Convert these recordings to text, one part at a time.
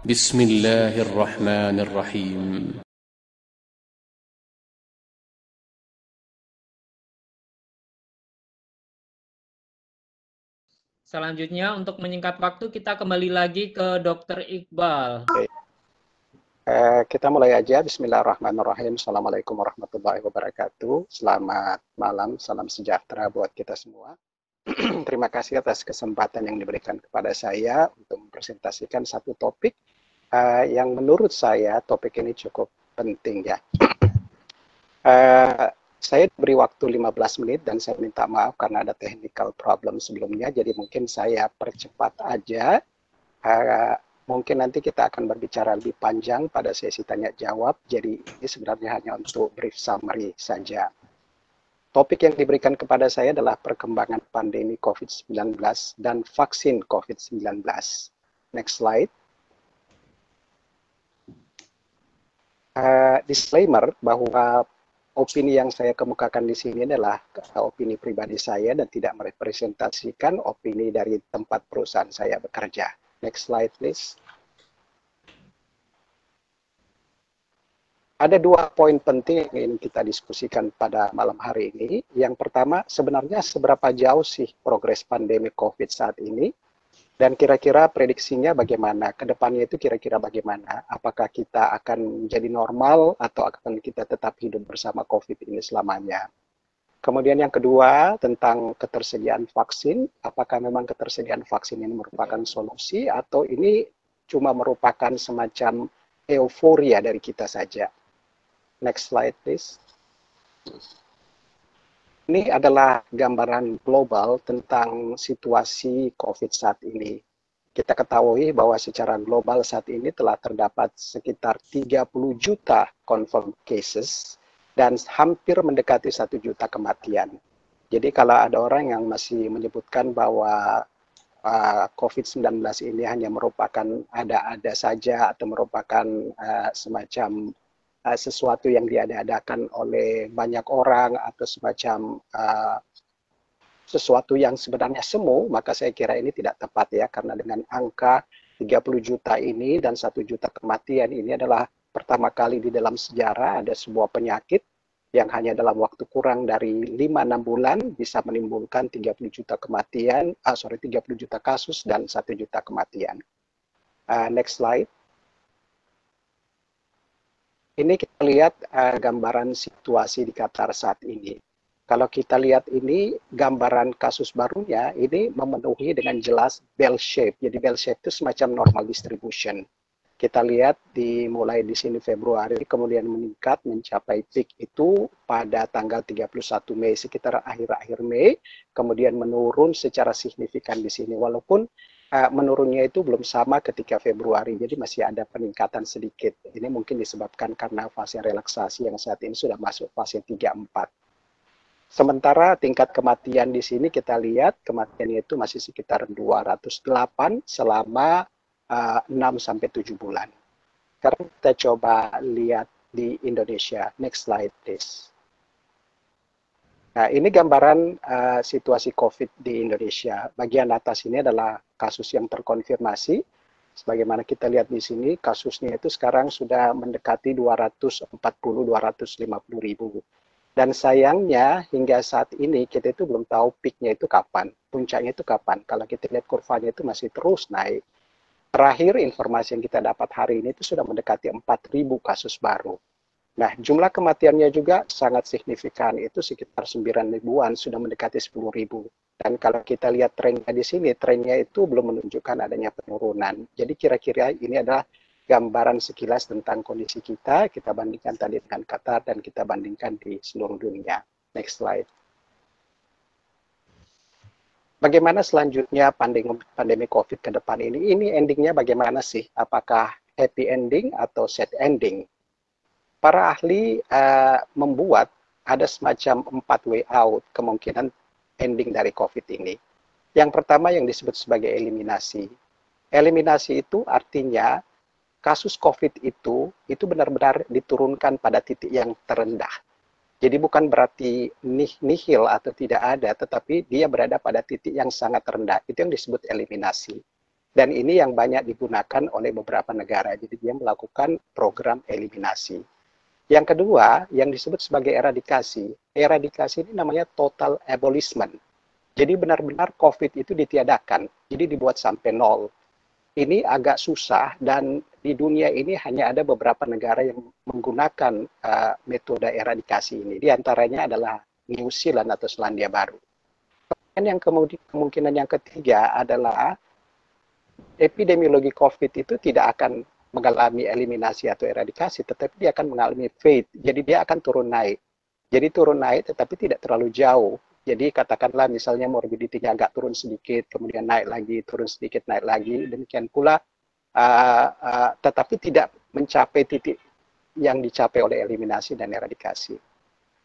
بسم الله الرحمن الرحيم. Selanjutnya untuk menyingkat waktu kita kembali lagi ke Dr. Iqbal. Oke. Kita mulai aja. Bismillahirrahmanirrahim. Assalamualaikum warahmatullahi wabarakatuh. Selamat malam, salam sejahtera buat kita semua. Terima kasih atas kesempatan yang diberikan kepada saya untuk mempresentasikan satu topik yang menurut saya topik ini cukup penting ya. Saya beri waktu 15 menit dan saya minta maaf karena ada technical problem sebelumnya, jadi mungkin saya percepat aja. Mungkin nanti kita akan berbicara lebih panjang pada sesi tanya jawab, jadi ini sebenarnya hanya untuk brief summary saja. Topik yang diberikan kepada saya adalah perkembangan pandemi COVID-19 dan vaksin COVID-19. Next slide. Disclaimer bahwa opini yang saya kemukakan di sini adalah opini pribadi saya dan tidak merepresentasikan opini dari tempat perusahaan saya bekerja. Next slide, please. Ada dua poin penting yang ingin kita diskusikan pada malam hari ini. Yang pertama, sebenarnya seberapa jauh sih progres pandemi COVID saat ini? Dan kira-kira prediksinya bagaimana? Kedepannya itu kira-kira bagaimana? Apakah kita akan menjadi normal atau akan kita tetap hidup bersama COVID ini selamanya? Kemudian yang kedua, tentang ketersediaan vaksin. Apakah memang ketersediaan vaksin ini merupakan solusi atau ini cuma merupakan semacam euforia dari kita saja? Next slide, please. Ini adalah gambaran global tentang situasi COVID saat ini. Kita ketahui bahwa secara global saat ini telah terdapat sekitar 30 juta confirmed cases dan hampir mendekati 1 juta kematian. Jadi kalau ada orang yang masih menyebutkan bahwa COVID-19 ini hanya merupakan ada-ada saja atau merupakan semacam sesuatu yang diada-adakan oleh banyak orang atau semacam sesuatu yang sebenarnya semu, maka saya kira ini tidak tepat ya, karena dengan angka 30 juta ini dan 1 juta kematian ini adalah pertama kali di dalam sejarah ada sebuah penyakit yang hanya dalam waktu kurang dari 5-6 bulan bisa menimbulkan 30 juta kematian, 30 juta kasus dan 1 juta kematian. Next slide. Ini kita lihat gambaran situasi di Qatar saat ini. Kalau kita lihat ini gambaran kasus barunya, ini memenuhi dengan jelas bell shape. Jadi bell shape itu semacam normal distribution. Kita lihat dimulai di sini Februari, kemudian meningkat mencapai peak itu pada tanggal 31 Mei, sekitar akhir-akhir Mei, kemudian menurun secara signifikan di sini. Walaupun menurunnya itu belum sama ketika Februari, jadi masih ada peningkatan sedikit. Ini mungkin disebabkan karena fase relaksasi yang saat ini sudah masuk fase 3-4. Sementara tingkat kematian di sini kita lihat kematiannya itu masih sekitar 208 selama 6-7 bulan. Sekarang kita coba lihat di Indonesia. Next slide, please. Nah, ini gambaran situasi COVID di Indonesia. Bagian atas ini adalah kasus yang terkonfirmasi. Sebagaimana kita lihat di sini, kasusnya itu sekarang sudah mendekati 240-250 ribu. Dan sayangnya hingga saat ini kita itu belum tahu peaknya itu kapan, puncaknya itu kapan. Kalau kita lihat kurvanya itu masih terus naik. Terakhir informasi yang kita dapat hari ini itu sudah mendekati 4.000 kasus baru. Nah, jumlah kematiannya juga sangat signifikan, itu sekitar 9 ribuan, sudah mendekati 10 ribu. Dan kalau kita lihat trennya di sini, trennya itu belum menunjukkan adanya penurunan. Jadi kira-kira ini adalah gambaran sekilas tentang kondisi kita bandingkan tadi dengan Qatar dan kita bandingkan di seluruh dunia. Next slide. Bagaimana selanjutnya pandemi COVID ke depan ini? Ini endingnya bagaimana sih? Apakah happy ending atau sad ending? Para ahli membuat ada semacam 4 way out kemungkinan ending dari COVID ini. Yang pertama yang disebut sebagai eliminasi. Eliminasi itu artinya kasus COVID itu benar-benar diturunkan pada titik yang terendah. Jadi bukan berarti nihil atau tidak ada, tetapi dia berada pada titik yang sangat rendah. Itu yang disebut eliminasi. Dan ini yang banyak digunakan oleh beberapa negara. Jadi dia melakukan program eliminasi. Yang kedua, yang disebut sebagai eradikasi. Eradikasi ini namanya total abolishment. Jadi benar-benar COVID itu ditiadakan. Jadi dibuat sampai nol. Ini agak susah dan di dunia ini hanya ada beberapa negara yang menggunakan metode eradikasi ini. Di antaranya adalah New Zealand atau Selandia Baru. Dan yang kemungkinan yang ketiga adalah epidemiologi COVID itu tidak akan mengalami eliminasi atau eradikasi, tetapi dia akan mengalami fade. Jadi dia akan turun naik. Jadi turun naik tetapi tidak terlalu jauh. Jadi katakanlah misalnya morbidity-nya agak turun sedikit, kemudian naik lagi, turun sedikit, naik lagi. Demikian pula, tetapi tidak mencapai titik yang dicapai oleh eliminasi dan eradikasi.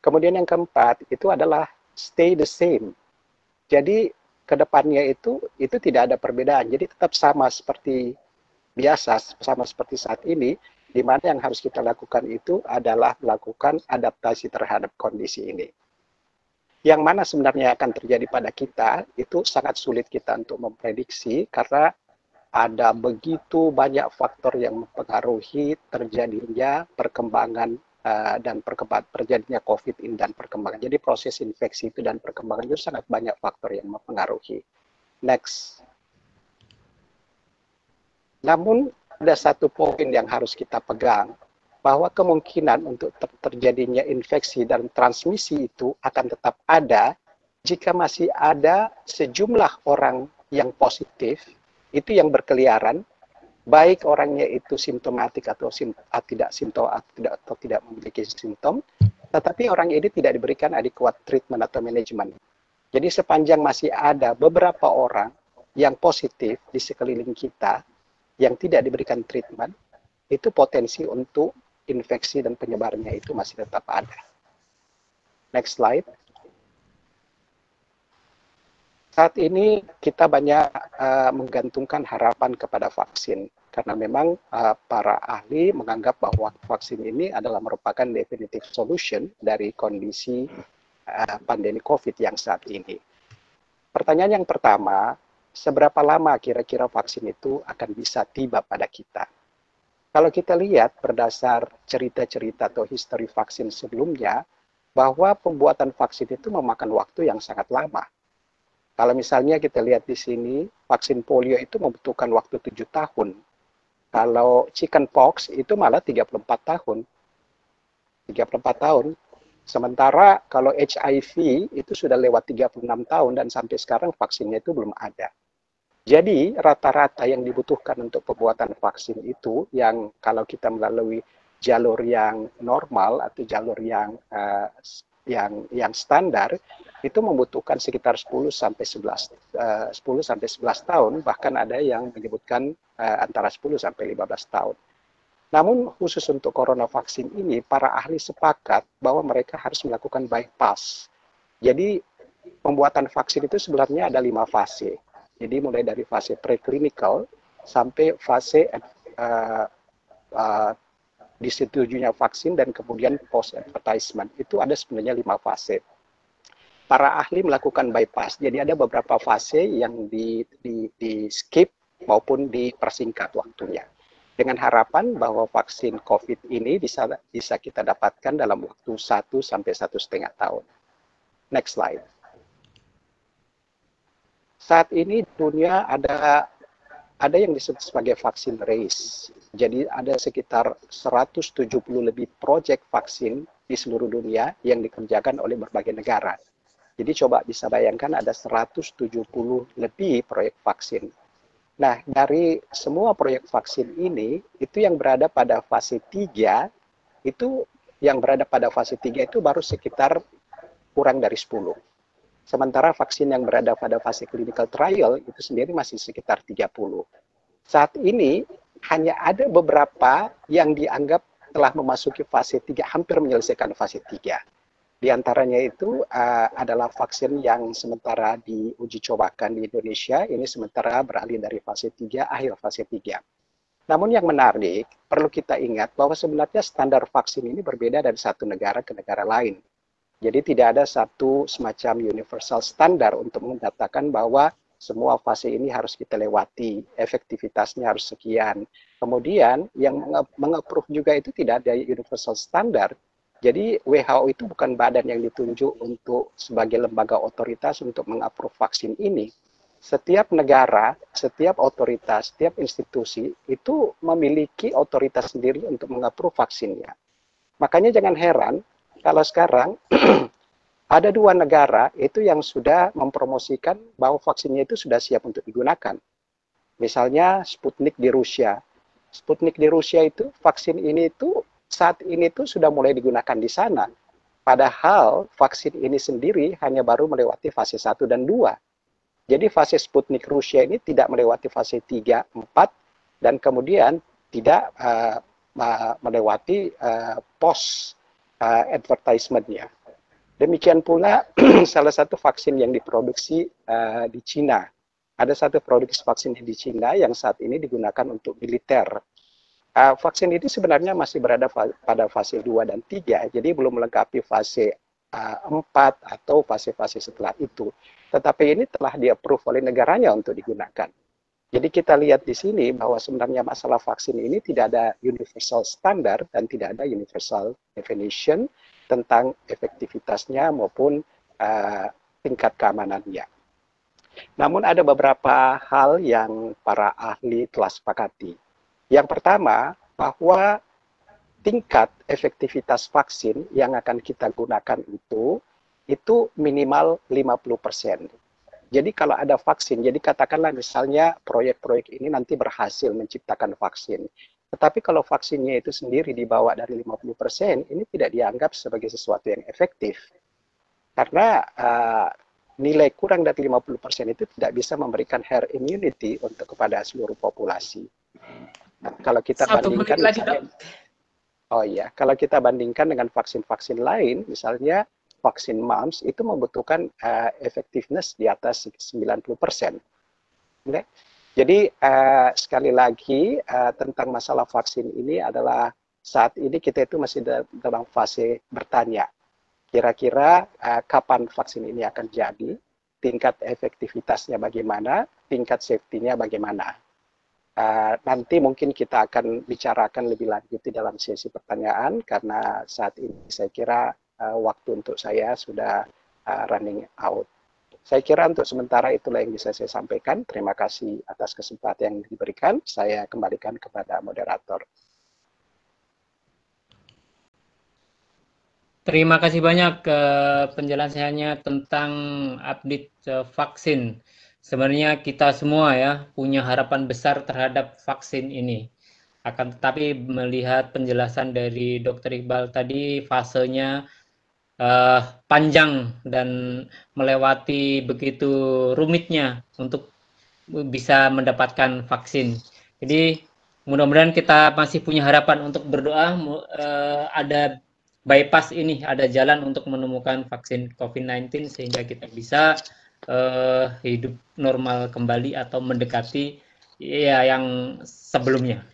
Kemudian yang keempat, itu adalah stay the same. Jadi kedepannya itu tidak ada perbedaan. Jadi tetap sama seperti biasa, sama seperti saat ini, di mana yang harus kita lakukan itu adalah melakukan adaptasi terhadap kondisi ini. Yang mana sebenarnya akan terjadi pada kita, itu sangat sulit kita untuk memprediksi, karena ada begitu banyak faktor yang mempengaruhi terjadinya perkembangan dan terjadinya COVID ini dan perkembangan. Jadi proses infeksi itu dan perkembangan itu sangat banyak faktor yang mempengaruhi. Next. Namun ada satu poin yang harus kita pegang, bahwa kemungkinan untuk terjadinya infeksi dan transmisi itu akan tetap ada jika masih ada sejumlah orang yang positif, itu yang berkeliaran, baik orangnya itu simptomatik atau tidak memiliki simptom, tetapi orang ini tidak diberikan adequate treatment atau manajemen. Jadi sepanjang masih ada beberapa orang yang positif di sekeliling kita yang tidak diberikan treatment, itu potensi untuk infeksi dan penyebarannya itu masih tetap ada. Next slide. Saat ini kita banyak menggantungkan harapan kepada vaksin, karena memang para ahli menganggap bahwa vaksin ini adalah merupakan definitive solution dari kondisi pandemi COVID yang saat ini. Pertanyaan yang pertama, seberapa lama kira-kira vaksin itu akan bisa tiba pada kita? Kalau kita lihat berdasar cerita-cerita atau history vaksin sebelumnya, bahwa pembuatan vaksin itu memakan waktu yang sangat lama. Kalau misalnya kita lihat di sini, vaksin polio itu membutuhkan waktu 7 tahun. Kalau chickenpox itu malah 34 tahun. 34 tahun. Sementara kalau HIV itu sudah lewat 36 tahun dan sampai sekarang vaksinnya itu belum ada. Jadi rata-rata yang dibutuhkan untuk pembuatan vaksin itu, yang kalau kita melalui jalur yang normal atau jalur yang standar, itu membutuhkan sekitar 10 sampai 11 tahun, bahkan ada yang menyebutkan antara 10 sampai 15 tahun. Namun khusus untuk corona vaksin ini, para ahli sepakat bahwa mereka harus melakukan bypass. Jadi pembuatan vaksin itu sebenarnya ada 5 fase. Jadi mulai dari fase preclinical sampai fase disetujunya vaksin dan kemudian post advertisement. Itu ada sebenarnya 5 fase. Para ahli melakukan bypass. Jadi ada beberapa fase yang di skip maupun dipersingkat waktunya. Dengan harapan bahwa vaksin COVID ini bisa kita dapatkan dalam waktu 1 sampai 1,5 tahun. Next slide. Saat ini dunia ada yang disebut sebagai vaksin race. Jadi ada sekitar 170 lebih proyek vaksin di seluruh dunia yang dikerjakan oleh berbagai negara. Jadi coba bisa bayangkan ada 170 lebih proyek vaksin. Nah, dari semua proyek vaksin ini, itu yang berada pada fase 3, itu baru sekitar kurang dari 10. Sementara vaksin yang berada pada fase clinical trial itu sendiri masih sekitar 30. Saat ini hanya ada beberapa yang dianggap telah memasuki fase 3, hampir menyelesaikan fase 3. Di antaranya itu adalah vaksin yang sementara diuji cobakan di Indonesia, ini sementara beralih dari fase 3, akhir fase 3. Namun yang menarik, perlu kita ingat bahwa sebenarnya standar vaksin ini berbeda dari satu negara ke negara lain. Jadi tidak ada satu semacam universal standar untuk mengatakan bahwa semua fase ini harus kita lewati, efektivitasnya harus sekian. Kemudian yang meng-approve juga itu tidak ada universal standard. Jadi WHO itu bukan badan yang ditunjuk untuk sebagai lembaga otoritas untuk meng-approve vaksin ini. Setiap negara, setiap otoritas, setiap institusi itu memiliki otoritas sendiri untuk meng-approve vaksinnya. Makanya jangan heran kalau sekarang ada 2 negara itu yang sudah mempromosikan bahwa vaksinnya itu sudah siap untuk digunakan. Misalnya Sputnik di Rusia. Sputnik di Rusia itu vaksin ini itu saat ini tuh sudah mulai digunakan di sana. Padahal vaksin ini sendiri hanya baru melewati fase 1 dan 2. Jadi fase Sputnik Rusia ini tidak melewati fase 3, 4, dan kemudian tidak melewati post advertisement-nya. Demikian pula salah satu vaksin yang diproduksi di Cina. Ada satu produksi vaksin di Cina yang saat ini digunakan untuk militer. Vaksin ini sebenarnya masih berada pada fase 2 dan 3, jadi belum melengkapi fase 4 atau fase-fase setelah itu. Tetapi ini telah di-approve oleh negaranya untuk digunakan. Jadi kita lihat di sini bahwa sebenarnya masalah vaksin ini tidak ada universal standard dan tidak ada universal definition tentang efektivitasnya maupun tingkat keamanannya. Namun ada beberapa hal yang para ahli telah sepakati. Yang pertama, bahwa tingkat efektivitas vaksin yang akan kita gunakan itu minimal 50%. Jadi kalau ada vaksin, jadi katakanlah misalnya proyek-proyek ini nanti berhasil menciptakan vaksin. Tetapi kalau vaksinnya itu sendiri dibawa dari 50%, ini tidak dianggap sebagai sesuatu yang efektif. Karena nilai kurang dari 50% itu tidak bisa memberikan herd immunity untuk kepada seluruh populasi. Nah, kalau kita bandingkan misalnya, kalau kita bandingkan dengan vaksin-vaksin lain, misalnya vaksin mumps itu membutuhkan effectiveness di atas 90%. Okay? Jadi sekali lagi tentang masalah vaksin ini adalah saat ini kita itu masih dalam fase bertanya. Kira-kira kapan vaksin ini akan jadi, tingkat efektivitasnya bagaimana, tingkat safety-nya bagaimana. Nanti mungkin kita akan bicarakan lebih lanjut di dalam sesi pertanyaan, karena saat ini saya kira waktu untuk saya sudah running out. Saya kira untuk sementara itulah yang bisa saya sampaikan. Terima kasih atas kesempatan yang diberikan. Saya kembalikan kepada moderator. Terima kasih banyak penjelasannya tentang update vaksin. Sebenarnya kita semua ya punya harapan besar terhadap vaksin ini. Akan tetapi melihat penjelasan dari Dr. Iqbal tadi, fasenya panjang dan melewati begitu rumitnya untuk bisa mendapatkan vaksin. Jadi mudah-mudahan kita masih punya harapan untuk berdoa ada bypass ini, ada jalan untuk menemukan vaksin COVID-19 sehingga kita bisa hidup normal kembali atau mendekati ya yang sebelumnya.